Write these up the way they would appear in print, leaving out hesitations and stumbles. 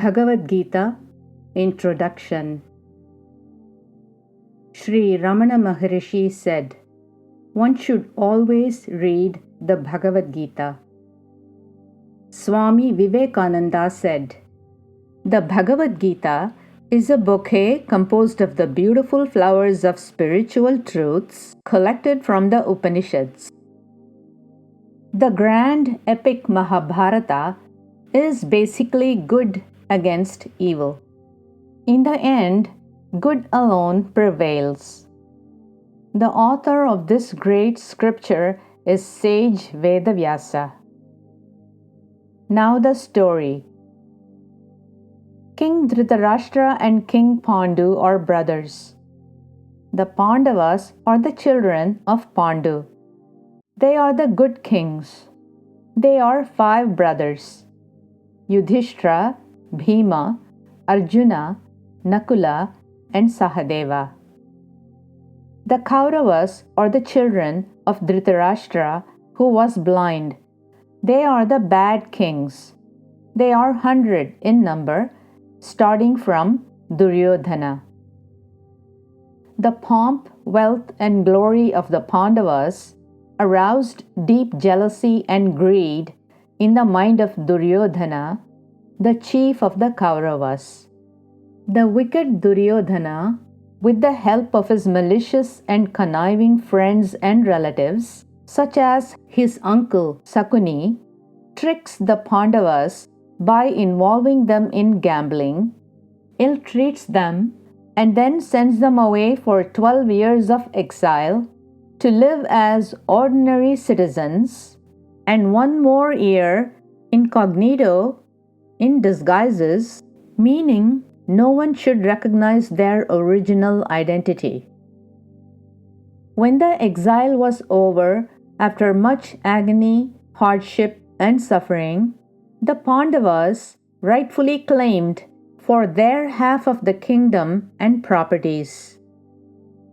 Bhagavad Gita Introduction. Sri Ramana Maharishi said, one should always read the Bhagavad Gita. Swami Vivekananda said, the Bhagavad Gita is a bouquet composed of the beautiful flowers of spiritual truths collected from the Upanishads. The grand epic Mahabharata is basically good against evil. In the end, good alone prevails. The author of this great scripture is sage Vedavyasa. Now the story. King Dhritarashtra and King Pandu are brothers. The Pandavas are the children of Pandu. They are the good kings. They are 5 brothers: Yudhishthira, Bhima, Arjuna, Nakula, and Sahadeva. The Kauravas are the children of Dhritarashtra, who was blind. They are the bad kings. They are 100 in number, starting from Duryodhana. The pomp, wealth, and glory of the Pandavas aroused deep jealousy and greed in the mind of Duryodhana, the chief of the Kauravas. The wicked Duryodhana, with the help of his malicious and conniving friends and relatives, such as his uncle Sakuni, tricks the Pandavas by involving them in gambling, ill-treats them, and then sends them away for 12 years of exile to live as ordinary citizens, and 1 more year incognito, in disguises, meaning no one should recognize their original identity. When the exile was over, after much agony, hardship, and suffering, the Pandavas rightfully claimed for their half of the kingdom and properties.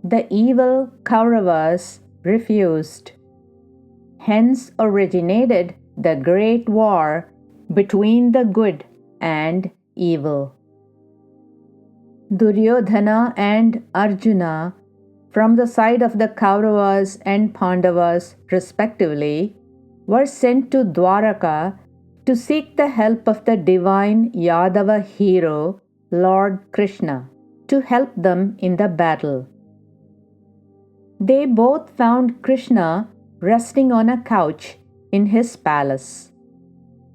The evil Kauravas refused. Hence originated the great war between the good and evil. Duryodhana and Arjuna, from the side of the Kauravas and Pandavas respectively, were sent to Dwaraka to seek the help of the divine Yadava hero, Lord Krishna, to help them in the battle. They both found Krishna resting on a couch in his palace.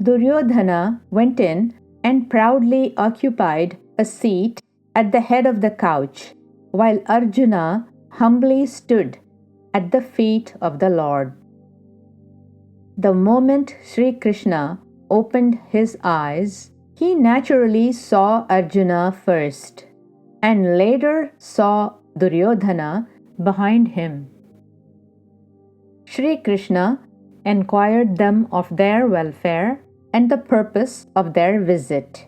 Duryodhana went in and proudly occupied a seat at the head of the couch, while Arjuna humbly stood at the feet of the Lord. The moment Sri Krishna opened his eyes, he naturally saw Arjuna first, and later saw Duryodhana behind him. Sri Krishna inquired them of their welfare and the purpose of their visit.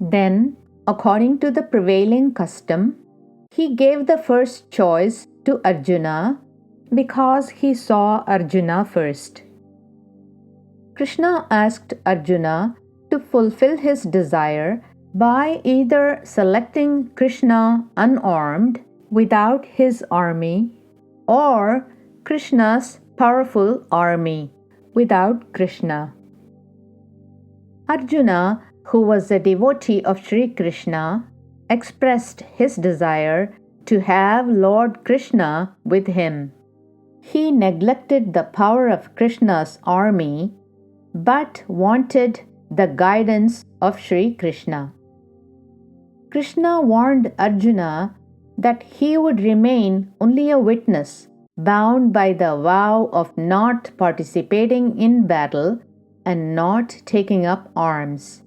Then, according to the prevailing custom, he gave the first choice to Arjuna because he saw Arjuna first. Krishna asked Arjuna to fulfill his desire by either selecting Krishna unarmed without his army, or Krishna's powerful army without Krishna. Arjuna, who was a devotee of Sri Krishna, expressed his desire to have Lord Krishna with him. He neglected the power of Krishna's army, but wanted the guidance of Sri Krishna. Krishna warned Arjuna that he would remain only a witness, bound by the vow of not participating in battle and not taking up arms.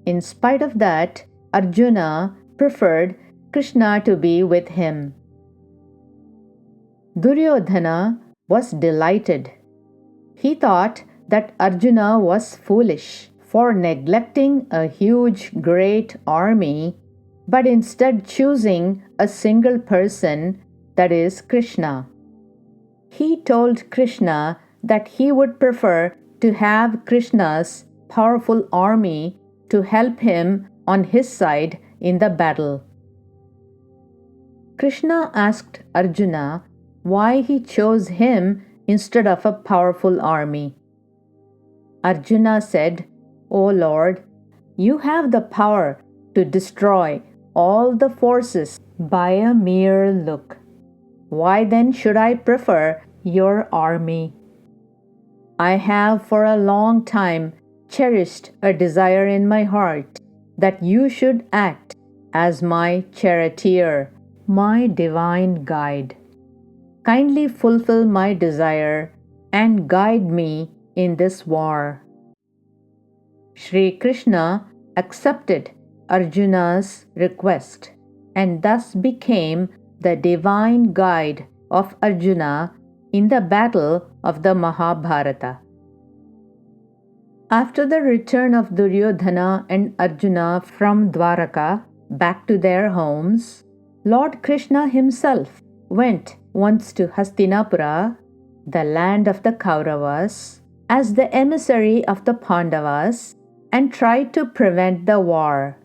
In spite of that, Arjuna preferred Krishna to be with him. Duryodhana was delighted. He thought that Arjuna was foolish for neglecting a huge, great army, but instead choosing a single person, that is Krishna. He told Krishna that he would prefer to have Krishna's powerful army to help him on his side in the battle. Krishna asked Arjuna why he chose him instead of a powerful army. Arjuna said, "O Lord, you have the power to destroy all the forces by a mere look. Why then should I prefer your army? I have for a long time cherished a desire in my heart that you should act as my charioteer, my divine guide. Kindly fulfill my desire and guide me in this war." Shri Krishna accepted Arjuna's request and thus became the divine guide of Arjuna in the battle of the Mahabharata. After the return of Duryodhana and Arjuna from Dwaraka back to their homes, Lord Krishna himself went once to Hastinapura, the land of the Kauravas, as the emissary of the Pandavas and tried to prevent the war.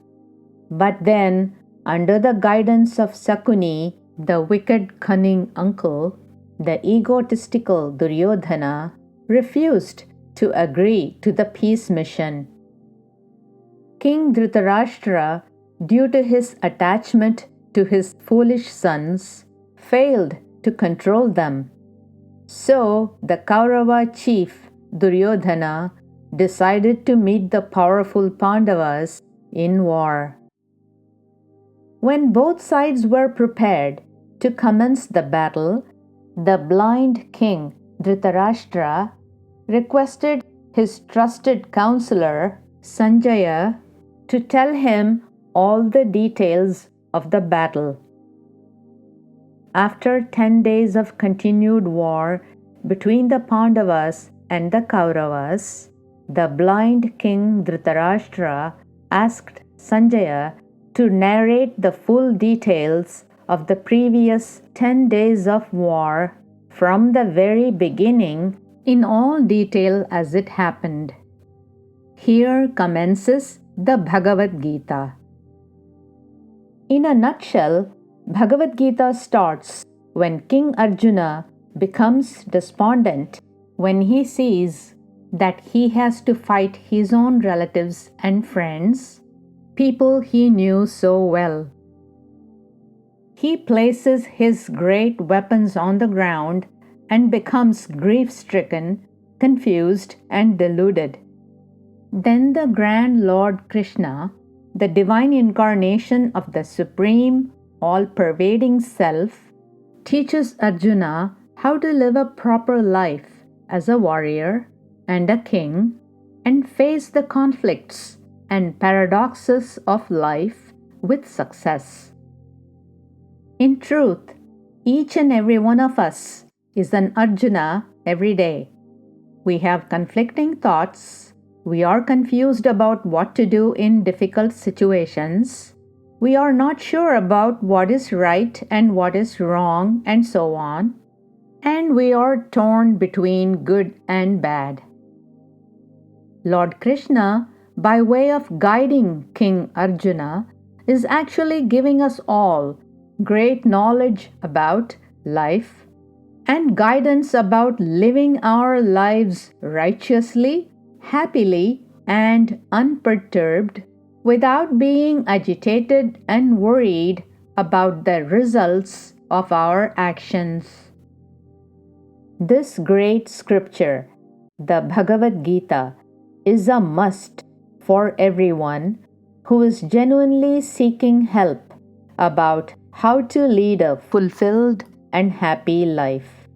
But then, under the guidance of Sakuni, the wicked, cunning uncle, the egotistical Duryodhana refused to agree to the peace mission. King Dhritarashtra, due to his attachment to his foolish sons, failed to control them. So the Kaurava chief Duryodhana decided to meet the powerful Pandavas in war. When both sides were prepared to commence the battle, the blind king Dhritarashtra requested his trusted counselor Sanjaya to tell him all the details of the battle. After 10 days of continued war between the Pandavas and the Kauravas, the blind king Dhritarashtra asked Sanjaya to narrate the full details of the previous 10 days of war from the very beginning in all detail as it happened. Here commences the Bhagavad Gita. In a nutshell, Bhagavad Gita starts when King Arjuna becomes despondent when he sees that he has to fight his own relatives and friends, people he knew so well. He places his great weapons on the ground and becomes grief-stricken, confused, and deluded. Then the grand Lord Krishna, the divine incarnation of the supreme, all-pervading self, teaches Arjuna how to live a proper life as a warrior and a king and face the conflicts and paradoxes of life with success. In truth, each and every one of us is an Arjuna every day. We have conflicting thoughts. We are confused about what to do in difficult situations. We are not sure about what is right and what is wrong, and so on. And we are torn between good and bad. Lord Krishna, by way of guiding King Arjuna, is actually giving us all great knowledge about life and guidance about living our lives righteously, happily, and unperturbed without being agitated and worried about the results of our actions. This great scripture, the Bhagavad Gita, is a must for everyone who is genuinely seeking help about how to lead a fulfilled and happy life.